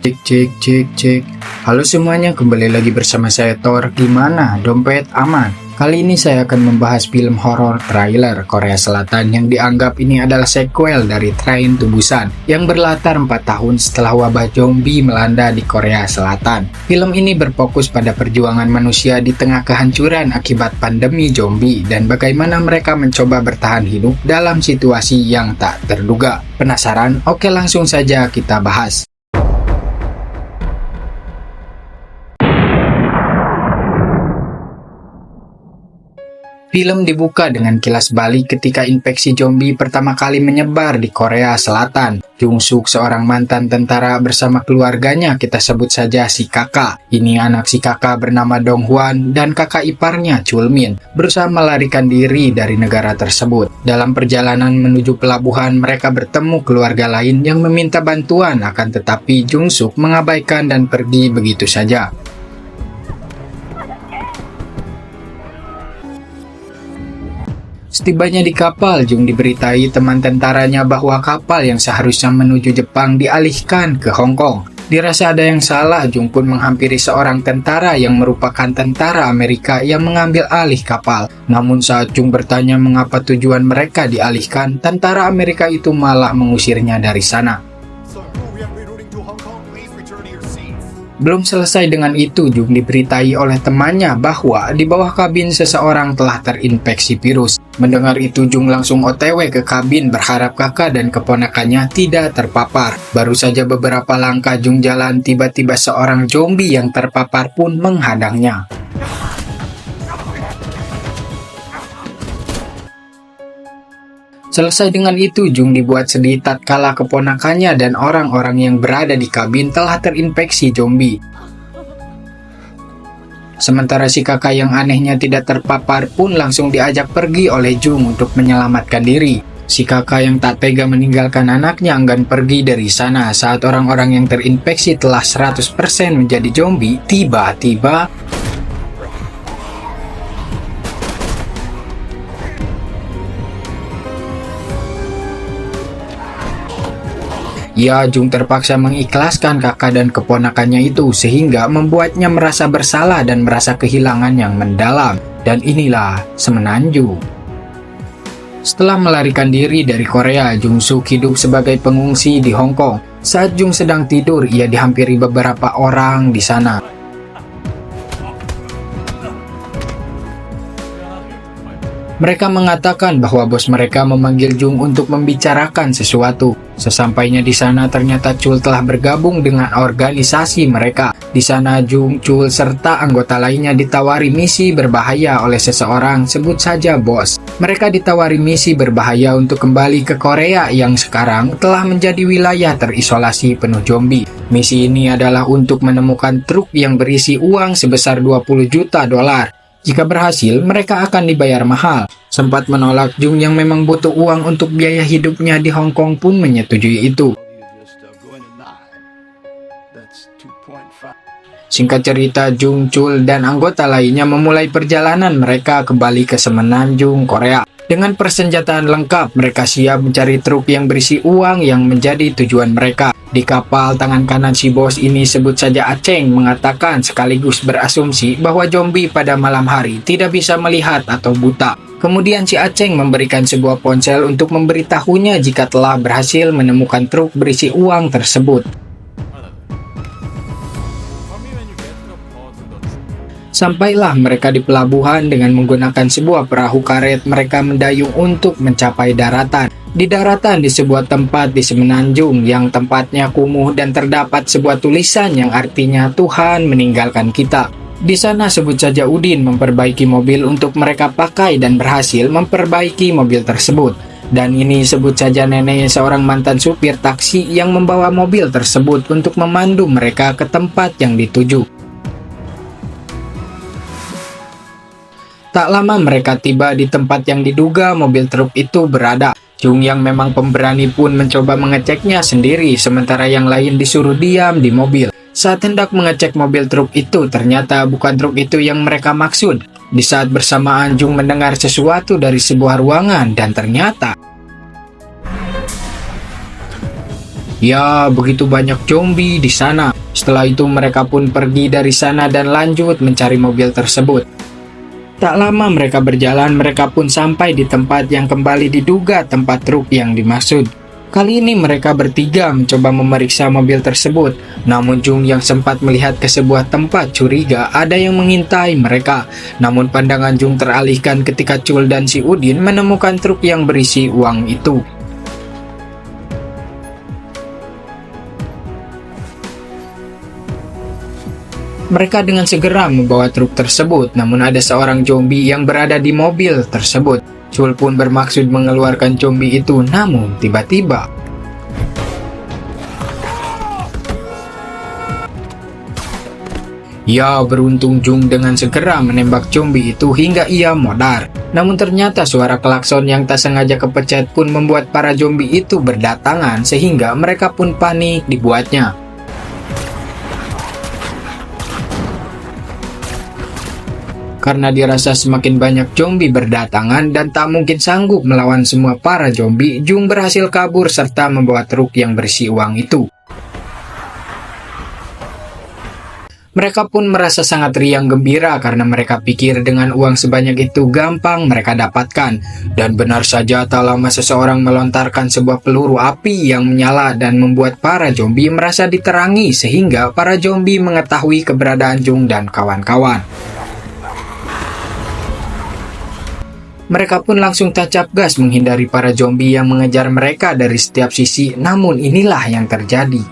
Cek cek cek cek. Halo semuanya, kembali lagi bersama saya Thor. Gimana? Dompet aman? Kali ini saya akan membahas film horor trailer Korea Selatan yang dianggap ini adalah sequel dari Train to Busan yang berlatar 4 tahun setelah wabah zombie melanda di Korea Selatan. Film ini berfokus pada perjuangan manusia di tengah kehancuran akibat pandemi zombie dan bagaimana mereka mencoba bertahan hidup dalam situasi yang tak terduga. Penasaran? Oke, langsung saja kita bahas. Film dibuka dengan kilas balik ketika infeksi zombie pertama kali menyebar di Korea Selatan. Jung Suk, seorang mantan tentara bersama keluarganya, kita sebut saja si kakak. Ini anak si kakak bernama Dong Hwan dan kakak iparnya Chul Min berusaha melarikan diri dari negara tersebut. Dalam perjalanan menuju pelabuhan, mereka bertemu keluarga lain yang meminta bantuan, akan tetapi Jung Suk mengabaikan dan pergi begitu saja. Setibanya di kapal, Jung diberitai teman tentaranya bahwa kapal yang seharusnya menuju Jepang dialihkan ke Hong Kong. Dirasa ada yang salah, Jung pun menghampiri seorang tentara yang merupakan tentara Amerika yang mengambil alih kapal. Namun saat Jung bertanya mengapa tujuan mereka dialihkan, tentara Amerika itu malah mengusirnya dari sana. Belum selesai dengan itu, Jung diberitai oleh temannya bahwa di bawah kabin seseorang telah terinfeksi virus. Mendengar itu, Jung langsung OTW ke kabin berharap kakak dan keponakannya tidak terpapar. Baru saja beberapa langkah Jung jalan, tiba-tiba seorang zombie yang terpapar pun menghadangnya. Selesai dengan itu, Jung dibuat sedih tatkala keponakannya dan orang-orang yang berada di kabin telah terinfeksi zombie. Sementara si kakak yang anehnya tidak terpapar pun langsung diajak pergi oleh Jung untuk menyelamatkan diri. Si kakak yang tak tega meninggalkan anaknya enggan pergi dari sana. Saat orang-orang yang terinfeksi telah 100% menjadi zombie, tiba-tiba Jung terpaksa mengikhlaskan kakak dan keponakannya itu sehingga membuatnya merasa bersalah dan merasa kehilangan yang mendalam. Dan inilah semenanjung. Setelah melarikan diri dari Korea, Jung Suk hidup sebagai pengungsi di Hong Kong. Saat Jung sedang tidur, ia dihampiri beberapa orang di sana. Mereka mengatakan bahwa bos mereka memanggil Jung untuk membicarakan sesuatu. Sesampainya di sana, ternyata Chul telah bergabung dengan organisasi mereka. Di sana Jung, Chul, serta anggota lainnya ditawari misi berbahaya oleh seseorang, sebut saja bos. Mereka ditawari misi berbahaya untuk kembali ke Korea yang sekarang telah menjadi wilayah terisolasi penuh zombie. Misi ini adalah untuk menemukan truk yang berisi uang sebesar 20 juta dolar. Jika berhasil, mereka akan dibayar mahal. Sempat menolak, Jung yang memang butuh uang untuk biaya hidupnya di Hong Kong pun menyetujui itu. Singkat cerita, Jung, Chul, dan anggota lainnya memulai perjalanan mereka kembali ke semenanjung Korea. Dengan persenjataan lengkap, mereka siap mencari truk yang berisi uang yang menjadi tujuan mereka. Di kapal, tangan kanan si bos ini, sebut saja Aceng, mengatakan sekaligus berasumsi bahwa zombie pada malam hari tidak bisa melihat atau buta. Kemudian si Aceng memberikan sebuah ponsel untuk memberitahunya jika telah berhasil menemukan truk berisi uang tersebut. Sampailah mereka di pelabuhan dengan menggunakan sebuah perahu karet. Mereka mendayung untuk mencapai daratan. Di daratan di sebuah tempat di semenanjung yang tempatnya kumuh dan terdapat sebuah tulisan yang artinya Tuhan meninggalkan kita. Di sana sebut saja Udin memperbaiki mobil untuk mereka pakai dan berhasil memperbaiki mobil tersebut. Dan ini sebut saja nenek, seorang mantan supir taksi yang membawa mobil tersebut untuk memandu mereka ke tempat yang dituju. Tak lama mereka tiba di tempat yang diduga mobil truk itu berada. Jung yang memang pemberani pun mencoba mengeceknya sendiri, sementara yang lain disuruh diam di mobil. Saat hendak mengecek mobil truk itu, ternyata bukan truk itu yang mereka maksud. Di saat bersamaan, Jung mendengar sesuatu dari sebuah ruangan dan ternyata Ya, begitu banyak zombie di sana. Setelah itu mereka pun pergi dari sana dan lanjut mencari mobil tersebut. Tak lama mereka berjalan, mereka pun sampai di tempat yang kembali diduga tempat truk yang dimaksud. Kali ini mereka bertiga mencoba memeriksa mobil tersebut. Namun Jung yang sempat melihat ke sebuah tempat curiga ada yang mengintai mereka. Namun pandangan Jung teralihkan ketika Chul dan si Udin menemukan truk yang berisi uang itu. Mereka dengan segera membawa truk tersebut, namun ada seorang zombie yang berada di mobil tersebut. Chul pun bermaksud mengeluarkan zombie itu, namun tiba-tiba ya, beruntung Jung dengan segera menembak zombie itu hingga ia modar. Namun ternyata suara klakson yang tak sengaja kepecet pun membuat para zombie itu berdatangan sehingga mereka pun panik dibuatnya. Karena dirasa semakin banyak zombie berdatangan dan tak mungkin sanggup melawan semua para zombie, Jung berhasil kabur serta membawa truk yang berisi uang itu. Mereka pun merasa sangat riang gembira karena mereka pikir dengan uang sebanyak itu gampang mereka dapatkan. Dan benar saja tak lama seseorang melontarkan sebuah peluru api yang menyala dan membuat para zombie merasa diterangi sehingga para zombie mengetahui keberadaan Jung dan kawan-kawan. Mereka pun langsung tancap gas menghindari para zombie yang mengejar mereka dari setiap sisi, namun inilah yang terjadi.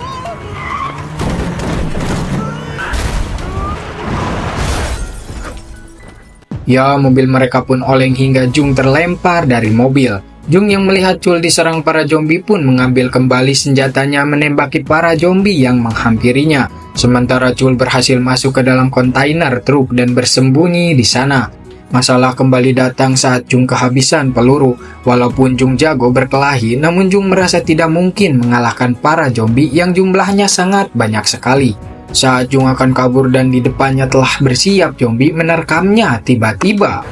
Ya, mobil mereka pun oleng hingga Jung terlempar dari mobil. Jung yang melihat Chul diserang para zombie pun mengambil kembali senjatanya menembaki para zombie yang menghampirinya. Sementara Chul berhasil masuk ke dalam kontainer truk dan bersembunyi di sana. Masalah kembali datang saat Jung kehabisan peluru. Walaupun Jung jago berkelahi, namun Jung merasa tidak mungkin mengalahkan para zombie yang jumlahnya sangat banyak sekali. Saat Jung akan kabur dan di depannya telah bersiap zombie menerkamnya, tiba-tiba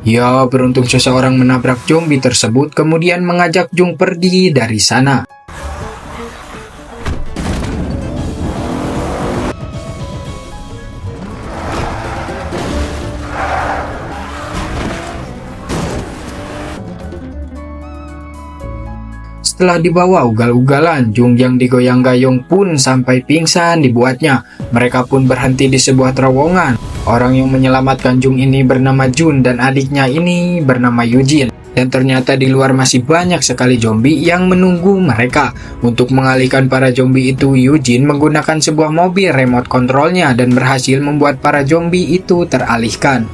ya, beruntung seseorang menabrak zombie tersebut kemudian mengajak Jung pergi dari sana. Setelah dibawa ugal-ugalan, Jung yang digoyang-gayung pun sampai pingsan dibuatnya. Mereka pun berhenti di sebuah terowongan. Orang yang menyelamatkan Jung ini bernama Jun dan adiknya ini bernama Eugene. Dan ternyata di luar masih banyak sekali zombie yang menunggu mereka. Untuk mengalihkan para zombie itu, Eugene menggunakan sebuah mobil remote controlnya dan berhasil membuat para zombie itu teralihkan.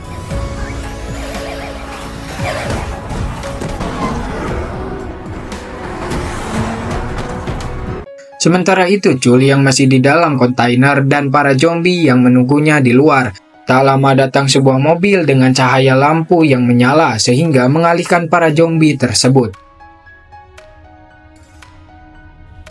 Sementara itu, Chul yang masih di dalam kontainer dan para zombie yang menunggunya di luar. Tak lama datang sebuah mobil dengan cahaya lampu yang menyala sehingga mengalihkan para zombie tersebut.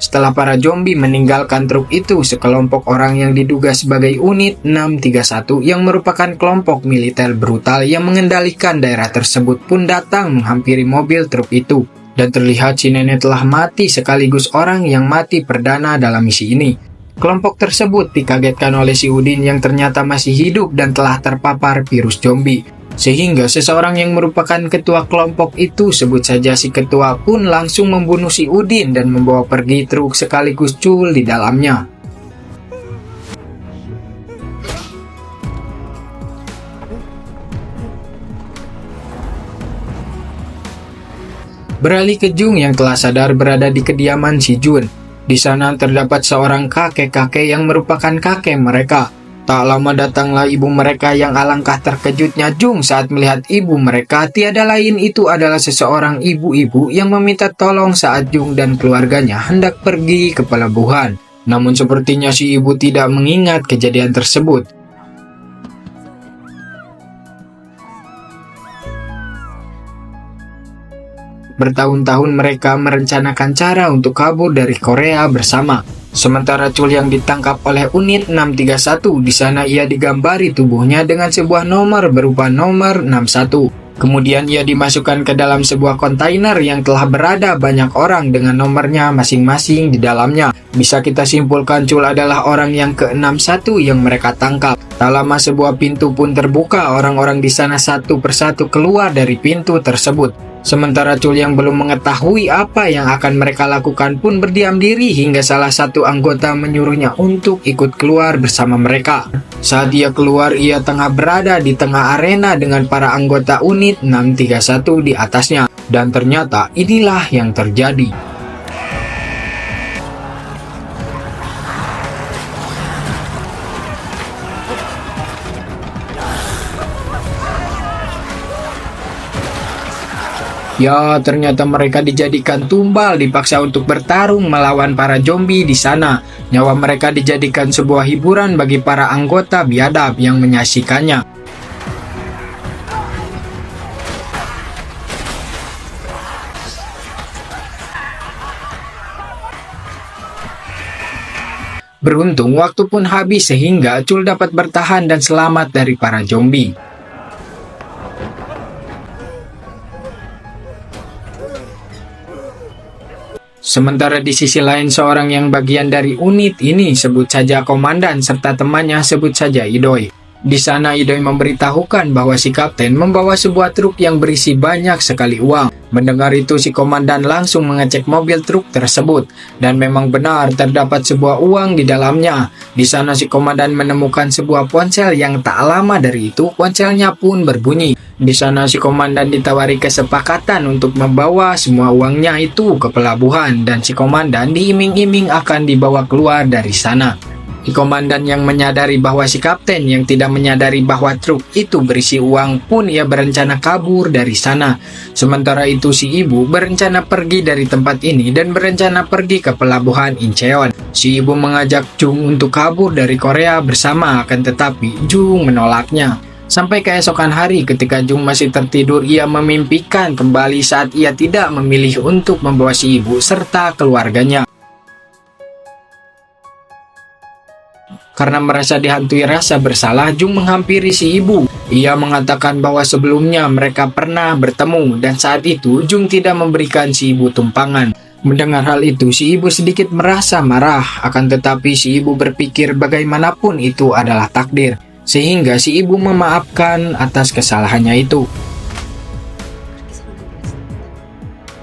Setelah para zombie meninggalkan truk itu, sekelompok orang yang diduga sebagai unit 631 yang merupakan kelompok militer brutal yang mengendalikan daerah tersebut pun datang menghampiri mobil truk itu. Dan terlihat si nenek telah mati sekaligus orang yang mati perdana dalam misi ini. Kelompok tersebut dikagetkan oleh si Udin yang ternyata masih hidup dan telah terpapar virus zombie. Sehingga seseorang yang merupakan ketua kelompok itu, sebut saja si ketua, pun langsung membunuh si Udin dan membawa pergi truk sekaligus Chul di dalamnya. Beralih ke Jung yang telah sadar berada di kediaman si Jun. Di sana terdapat seorang kakek-kakek yang merupakan kakek mereka. Tak lama datanglah ibu mereka yang alangkah terkejutnya Jung saat melihat ibu mereka. Tiada lain itu adalah seseorang ibu-ibu yang meminta tolong saat Jung dan keluarganya hendak pergi ke pelabuhan. Namun sepertinya si ibu tidak mengingat kejadian tersebut. Bertahun-tahun mereka merencanakan cara untuk kabur dari Korea bersama. Sementara Chul yang ditangkap oleh unit 631, di sana ia digambari tubuhnya dengan sebuah nomor berupa nomor 61. Kemudian ia dimasukkan ke dalam sebuah kontainer yang telah berada banyak orang dengan nomornya masing-masing di dalamnya. Bisa kita simpulkan Chul adalah orang yang ke-61 yang mereka tangkap. Tak lama sebuah pintu pun terbuka, orang-orang di sana satu persatu keluar dari pintu tersebut. Sementara Chul yang belum mengetahui apa yang akan mereka lakukan pun berdiam diri hingga salah satu anggota menyuruhnya untuk ikut keluar bersama mereka. Saat ia keluar, ia tengah berada di tengah arena dengan para anggota unit 631 di atasnya. Dan ternyata inilah yang terjadi. Ya, ternyata mereka dijadikan tumbal, dipaksa untuk bertarung melawan para zombie di sana. Nyawa mereka dijadikan sebuah hiburan bagi para anggota biadab yang menyaksikannya. Beruntung, waktu pun habis sehingga Chul dapat bertahan dan selamat dari para zombie. Sementara di sisi lain, seorang yang bagian dari unit ini, sebut saja komandan, serta temannya sebut saja Idoi. Di sana Idoi memberitahukan bahwa si kapten membawa sebuah truk yang berisi banyak sekali uang. Mendengar itu, si komandan langsung mengecek mobil truk tersebut, dan memang benar terdapat sebuah uang di dalamnya. Di sana si komandan menemukan sebuah ponsel yang tak lama dari itu ponselnya pun berbunyi. Di sana si komandan ditawari kesepakatan untuk membawa semua uangnya itu ke pelabuhan, dan si komandan diiming-iming akan dibawa keluar dari sana. Si komandan yang menyadari bahwa si kapten yang tidak menyadari bahwa truk itu berisi uang pun ia berencana kabur dari sana. Sementara itu si ibu berencana pergi dari tempat ini dan berencana pergi ke pelabuhan Incheon. Si ibu mengajak Jung untuk kabur dari Korea bersama, akan tetapi Jung menolaknya. Sampai keesokan hari ketika Jung masih tertidur, ia memimpikan kembali saat ia tidak memilih untuk membawa si ibu serta keluarganya. Karena merasa dihantui rasa bersalah, Jung menghampiri si ibu. Ia mengatakan bahwa sebelumnya mereka pernah bertemu dan saat itu Jung tidak memberikan si ibu tumpangan. Mendengar hal itu, si ibu sedikit merasa marah, akan tetapi si ibu berpikir bagaimanapun itu adalah takdir. Sehingga si ibu memaafkan atas kesalahannya itu.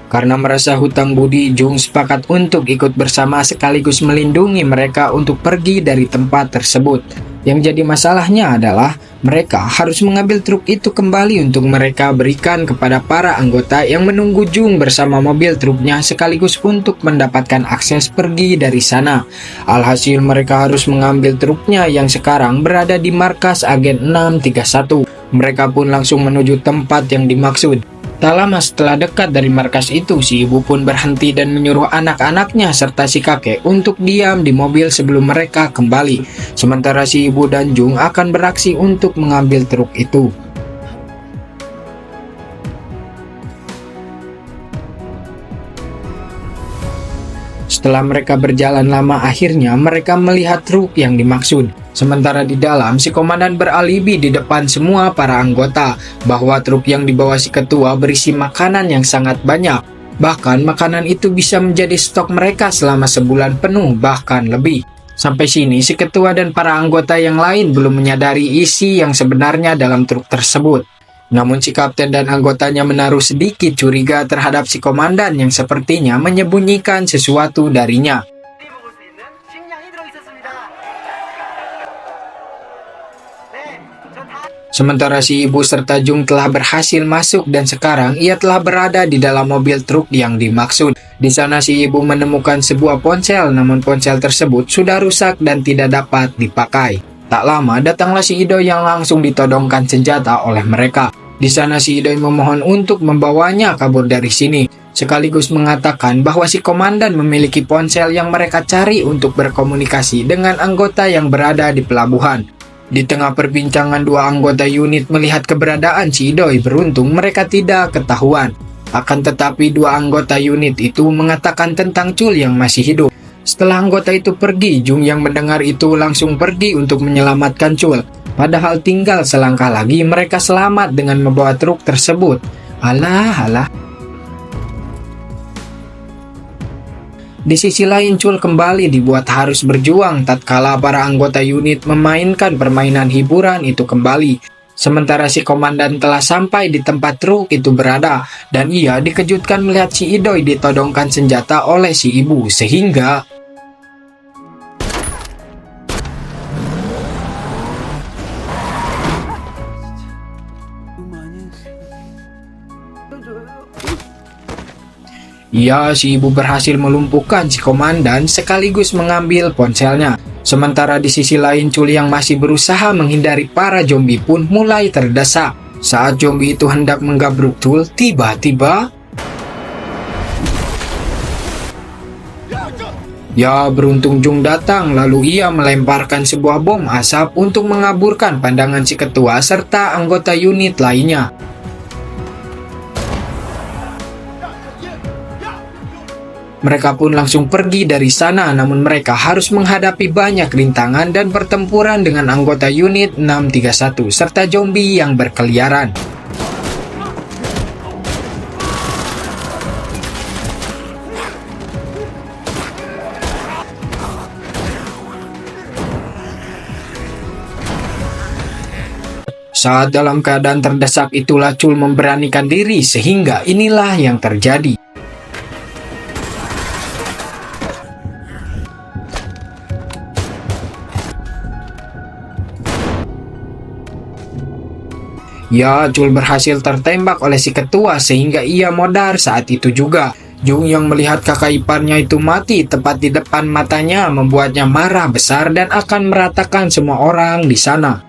Karena merasa hutang budi, Jung sepakat untuk ikut bersama sekaligus melindungi mereka untuk pergi dari tempat tersebut. Yang jadi masalahnya adalah mereka harus mengambil truk itu kembali untuk mereka berikan kepada para anggota yang menunggu Jung bersama mobil truknya sekaligus untuk mendapatkan akses pergi dari sana. Alhasil mereka harus mengambil truknya yang sekarang berada di markas agen 631. Mereka pun langsung menuju tempat yang dimaksud. Tak lama setelah dekat dari markas itu, si ibu pun berhenti dan menyuruh anak-anaknya serta si kakek untuk diam di mobil sebelum mereka kembali. Sementara si ibu dan Jung akan beraksi untuk mengambil truk itu. Setelah mereka berjalan lama, akhirnya mereka melihat truk yang dimaksud. Sementara di dalam, si komandan beralibi di depan semua para anggota bahwa truk yang dibawa si ketua berisi makanan yang sangat banyak. Bahkan makanan itu bisa menjadi stok mereka selama sebulan penuh, bahkan lebih. Sampai sini, si ketua dan para anggota yang lain belum menyadari isi yang sebenarnya dalam truk tersebut. Namun si kapten dan anggotanya menaruh sedikit curiga terhadap si komandan yang sepertinya menyembunyikan sesuatu darinya. Sementara si ibu serta Jung telah berhasil masuk dan sekarang ia telah berada di dalam mobil truk yang dimaksud. Di sana si ibu menemukan sebuah ponsel, namun ponsel tersebut sudah rusak dan tidak dapat dipakai. Tak lama datanglah si Idoi yang langsung ditodongkan senjata oleh mereka. Di sana si Idoi memohon untuk membawanya kabur dari sini, sekaligus mengatakan bahwa si komandan memiliki ponsel yang mereka cari untuk berkomunikasi dengan anggota yang berada di pelabuhan. Di tengah perbincangan, dua anggota unit melihat keberadaan si Idoi. Beruntung mereka tidak ketahuan. Akan tetapi dua anggota unit itu mengatakan tentang Chul yang masih hidup. Setelah anggota itu pergi, Jung yang mendengar itu langsung pergi untuk menyelamatkan Chul. Padahal tinggal selangkah lagi mereka selamat dengan membawa truk tersebut. Alah. Di sisi lain, Chul kembali dibuat harus berjuang tatkala para anggota unit memainkan permainan hiburan itu kembali. Sementara si komandan telah sampai di tempat truk itu berada, dan ia dikejutkan melihat si Idoi ditodongkan senjata oleh si ibu, sehingga si ibu berhasil melumpuhkan si komandan sekaligus mengambil ponselnya. Sementara di sisi lain, Chul yang masih berusaha menghindari para zombie pun mulai terdesak. Saat zombie itu hendak menggabruk Chul, tiba-tiba beruntung Jung datang, lalu ia melemparkan sebuah bom asap untuk mengaburkan pandangan si ketua serta anggota unit lainnya. Mereka pun langsung pergi dari sana, namun mereka harus menghadapi banyak rintangan dan pertempuran dengan anggota unit 631 serta zombie yang berkeliaran. Saat dalam keadaan terdesak itulah Chul memberanikan diri, sehingga inilah yang terjadi. Chul berhasil tertembak oleh si ketua sehingga ia modar saat itu juga. Jung yang melihat kakak iparnya itu mati tepat di depan matanya membuatnya marah besar dan akan meratakan semua orang di sana.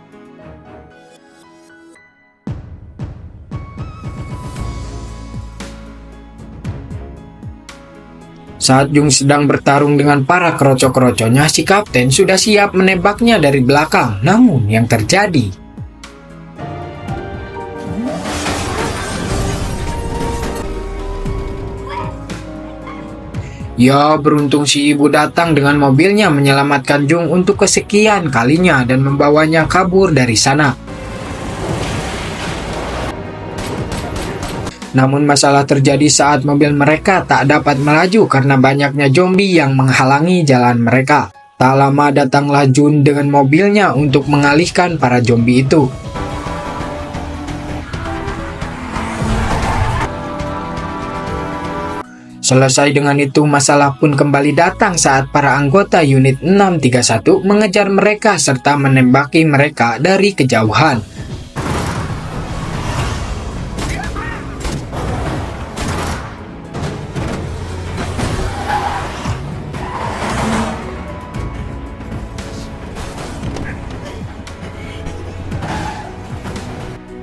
Saat Jung sedang bertarung dengan para kroco-kroconya, si kapten sudah siap menembaknya dari belakang. Namun yang terjadi, beruntung si ibu datang dengan mobilnya menyelamatkan Jung untuk kesekian kalinya dan membawanya kabur dari sana. Namun masalah terjadi saat mobil mereka tak dapat melaju karena banyaknya zombie yang menghalangi jalan mereka. Tak lama datanglah Jun dengan mobilnya untuk mengalihkan para zombie itu. Selesai dengan itu, masalah pun kembali datang saat para anggota unit 631 mengejar mereka serta menembaki mereka dari kejauhan.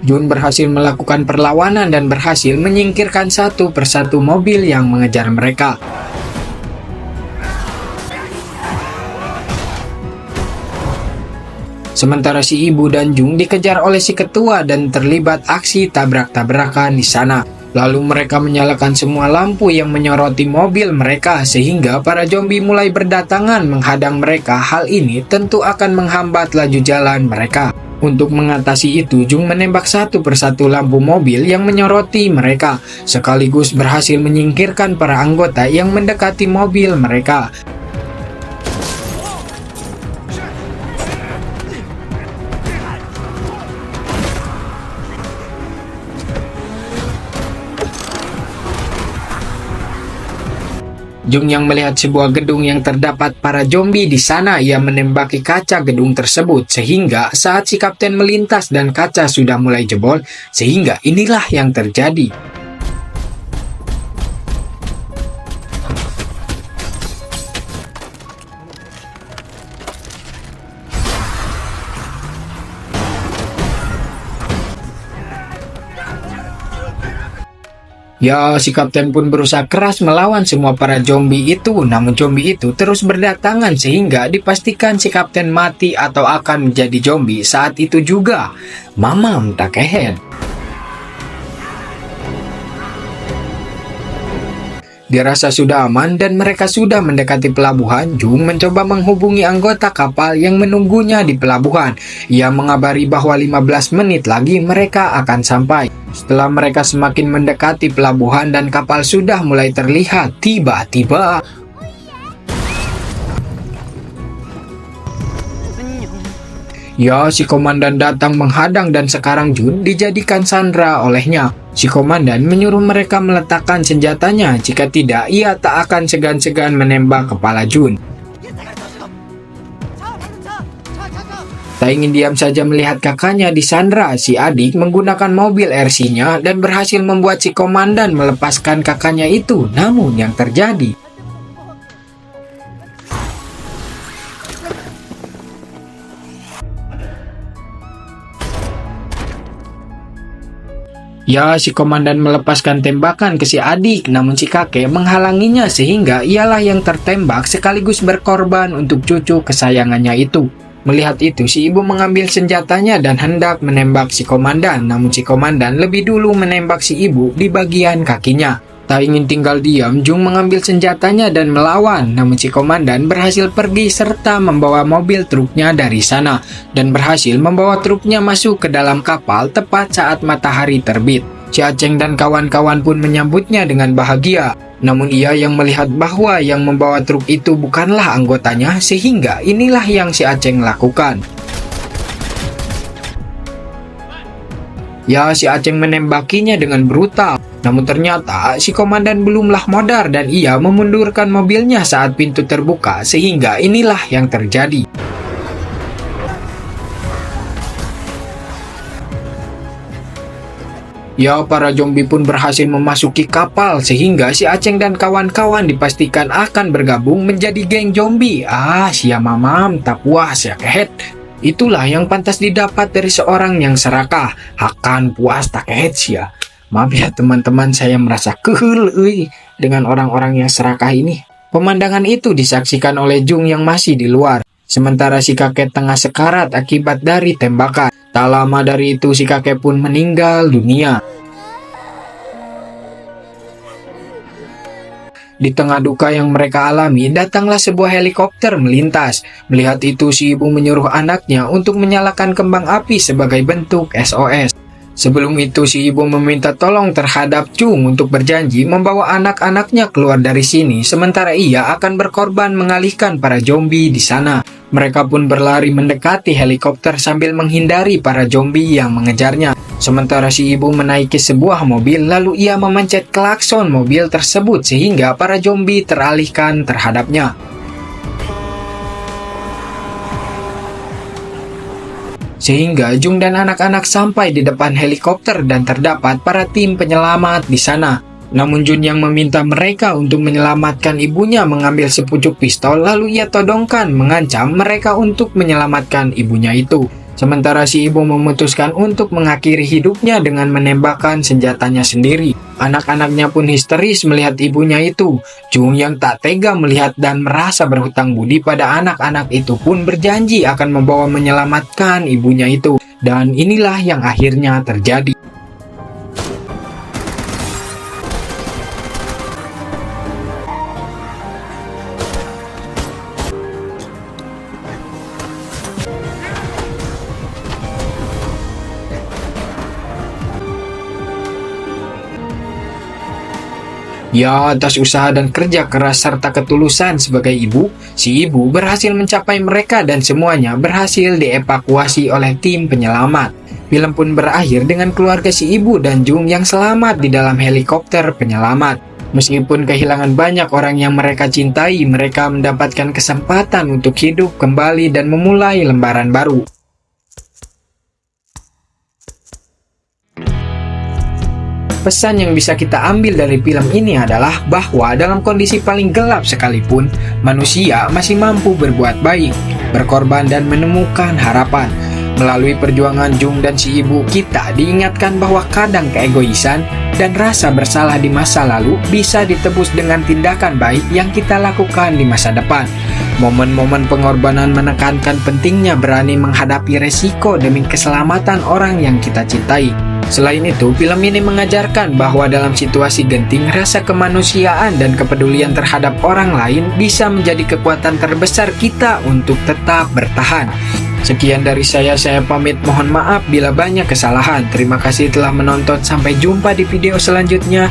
Jun berhasil melakukan perlawanan dan berhasil menyingkirkan satu persatu mobil yang mengejar mereka. Sementara si ibu dan Jung dikejar oleh si ketua dan terlibat aksi tabrak-tabrakan di sana. Lalu mereka menyalakan semua lampu yang menyoroti mobil mereka sehingga para zombie mulai berdatangan menghadang mereka. Hal ini tentu akan menghambat laju jalan mereka. Untuk mengatasi itu, Jung menembak satu persatu lampu mobil yang menyoroti mereka, sekaligus berhasil menyingkirkan para anggota yang mendekati mobil mereka. Jung yang melihat sebuah gedung yang terdapat para zombie di sana, ia menembaki kaca gedung tersebut sehingga saat si kapten melintas dan kaca sudah mulai jebol, sehingga inilah yang terjadi. Si kapten pun berusaha keras melawan semua para zombie itu, namun zombie itu terus berdatangan sehingga dipastikan si kapten mati atau akan menjadi zombie saat itu juga. Mamam Takehen. Dirasa sudah aman dan mereka sudah mendekati pelabuhan, Jung mencoba menghubungi anggota kapal yang menunggunya di pelabuhan. Ia mengabari bahwa 15 menit lagi mereka akan sampai. Setelah mereka semakin mendekati pelabuhan dan kapal sudah mulai terlihat, tiba-tiba si komandan datang menghadang dan sekarang Jun dijadikan sandera olehnya. Si komandan menyuruh mereka meletakkan senjatanya, jika tidak ia tak akan segan-segan menembak kepala Jun. Tak ingin diam saja melihat kakaknya disandra, si adik menggunakan mobil RC-nya dan berhasil membuat si komandan melepaskan kakaknya itu. Namun yang terjadi, si komandan melepaskan tembakan ke si adik, namun si kakek menghalanginya sehingga ialah yang tertembak sekaligus berkorban untuk cucu kesayangannya itu. Melihat itu, si ibu mengambil senjatanya dan hendak menembak si komandan, namun si komandan lebih dulu menembak si ibu di bagian kakinya. Tak ingin tinggal diam, Jung mengambil senjatanya dan melawan, namun si komandan berhasil pergi serta membawa mobil truknya dari sana, dan berhasil membawa truknya masuk ke dalam kapal tepat saat matahari terbit. Si Aceng dan kawan-kawan pun menyambutnya dengan bahagia, namun ia yang melihat bahwa yang membawa truk itu bukanlah anggotanya, sehingga inilah yang si Aceng lakukan. Si Aceng menembakinya dengan brutal. Namun ternyata si komandan belumlah modar dan ia memundurkan mobilnya saat pintu terbuka, sehingga inilah yang terjadi. Para zombie pun berhasil memasuki kapal sehingga si Aceng dan kawan-kawan dipastikan akan bergabung menjadi geng zombie. Sia mamam tak puas ya kehet. Itulah yang pantas didapat dari seorang yang serakah. Akan puas tak kehet sia. Maaf ya teman-teman, saya merasa kehul dengan orang-orang yang serakah ini. Pemandangan itu disaksikan oleh Jung yang masih di luar. Sementara si kakek tengah sekarat akibat dari tembakan. Tak lama dari itu si kakek pun meninggal dunia. Di tengah duka yang mereka alami, datanglah sebuah helikopter melintas. Melihat itu, si ibu menyuruh anaknya untuk menyalakan kembang api sebagai bentuk SOS. Sebelum itu, si ibu meminta tolong terhadap Jung untuk berjanji membawa anak-anaknya keluar dari sini, sementara ia akan berkorban mengalihkan para zombie di sana. Mereka pun berlari mendekati helikopter sambil menghindari para zombie yang mengejarnya. Sementara si ibu menaiki sebuah mobil, lalu ia memencet klakson mobil tersebut sehingga para zombie teralihkan terhadapnya. Sehingga Jung dan anak-anak sampai di depan helikopter dan terdapat para tim penyelamat di sana. Namun Jun yang meminta mereka untuk menyelamatkan ibunya mengambil sepucuk pistol, lalu ia todongkan mengancam mereka untuk menyelamatkan ibunya itu. Sementara si ibu memutuskan untuk mengakhiri hidupnya dengan menembakkan senjatanya sendiri. Anak-anaknya pun histeris melihat ibunya itu. Jung yang tak tega melihat dan merasa berhutang budi pada anak-anak itu pun berjanji akan membawa menyelamatkan ibunya itu. Dan inilah yang akhirnya terjadi. Atas usaha dan kerja keras serta ketulusan sebagai ibu, si ibu berhasil mencapai mereka dan semuanya berhasil dievakuasi oleh tim penyelamat. Film pun berakhir dengan keluarga si ibu dan Jung yang selamat di dalam helikopter penyelamat. Meskipun kehilangan banyak orang yang mereka cintai, mereka mendapatkan kesempatan untuk hidup kembali dan memulai lembaran baru. Pesan yang bisa kita ambil dari film ini adalah bahwa dalam kondisi paling gelap sekalipun, manusia masih mampu berbuat baik, berkorban dan menemukan harapan. Melalui perjuangan Jung dan si ibu, kita diingatkan bahwa kadang keegoisan dan rasa bersalah di masa lalu bisa ditebus dengan tindakan baik yang kita lakukan di masa depan. Momen-momen pengorbanan menekankan pentingnya berani menghadapi resiko demi keselamatan orang yang kita cintai. Selain itu, film ini mengajarkan bahwa dalam situasi genting, rasa kemanusiaan dan kepedulian terhadap orang lain bisa menjadi kekuatan terbesar kita untuk tetap bertahan. Sekian dari saya pamit, mohon maaf bila banyak kesalahan. Terima kasih telah menonton, sampai jumpa di video selanjutnya.